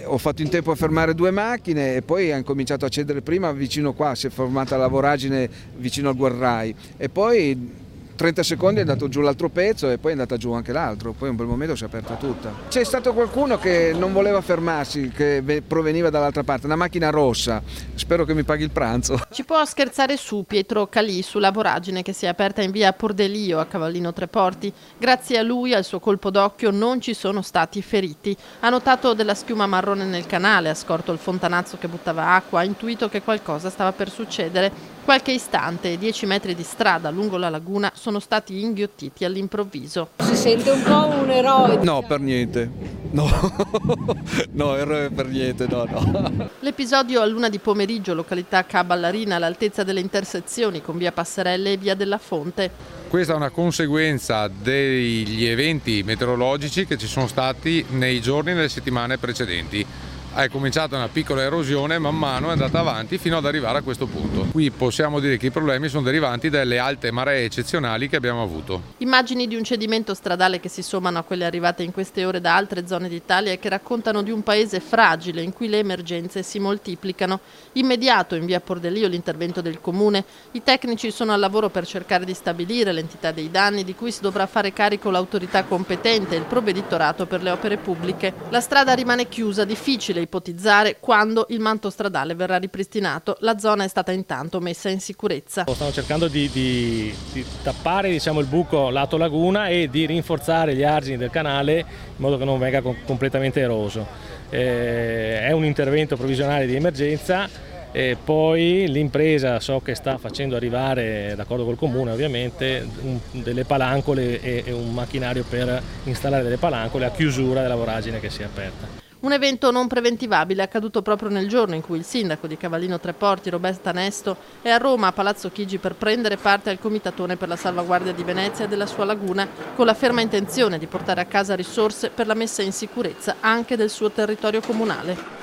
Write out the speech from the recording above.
ho fatto in tempo a fermare 2 macchine e poi ha incominciato a cedere prima vicino qua, si è formata la voragine vicino al guardrail e poi 30 secondi è andato giù l'altro pezzo e poi è andata giù anche l'altro, poi in un bel momento si è aperta tutta. C'è stato qualcuno che non voleva fermarsi, che proveniva dall'altra parte, una macchina rossa, spero che mi paghi il pranzo. Ci può scherzare su Pietro Calì sulla voragine che si è aperta in via Pordelio a Cavallino Treporti. Grazie a lui, al suo colpo d'occhio, non ci sono stati feriti. Ha notato della schiuma marrone nel canale, ha scorto il fontanazzo che buttava acqua, ha intuito che qualcosa stava per succedere. Qualche istante e 10 metri di strada lungo la laguna sono stati inghiottiti all'improvviso. Si sente un po' un eroe. No, per niente. No, no, eroe per niente, no. L'episodio a luna di pomeriggio, località Ca' Ballarina, all'altezza delle intersezioni con via Passerelle e via della Fonte. Questa è una conseguenza degli eventi meteorologici che ci sono stati nei giorni e nelle settimane precedenti. È cominciata una piccola erosione, man mano è andata avanti fino ad arrivare a questo punto. Qui possiamo dire che i problemi sono derivanti dalle alte maree eccezionali che abbiamo avuto. Immagini di un cedimento stradale che si sommano a quelle arrivate in queste ore da altre zone d'Italia e che raccontano di un paese fragile in cui le emergenze si moltiplicano. Immediato in via Pordelio l'intervento del comune. I tecnici sono al lavoro per cercare di stabilire l'entità dei danni di cui si dovrà fare carico l'autorità competente e il provveditorato per le opere pubbliche. La strada rimane chiusa, difficile ipotizzare quando il manto stradale verrà ripristinato. La zona è stata intanto messa in sicurezza. Stanno cercando di tappare il buco lato laguna e di rinforzare gli argini del canale in modo che non venga completamente eroso. È un intervento provvisionale di emergenza e poi l'impresa so che sta facendo arrivare, d'accordo col comune ovviamente, delle palancole e un macchinario per installare delle palancole a chiusura della voragine che si è aperta. Un evento non preventivabile accaduto proprio nel giorno in cui il sindaco di Cavallino Treporti, Roberta Nesto, è a Roma a Palazzo Chigi per prendere parte al comitatone per la salvaguardia di Venezia e della sua laguna, con la ferma intenzione di portare a casa risorse per la messa in sicurezza anche del suo territorio comunale.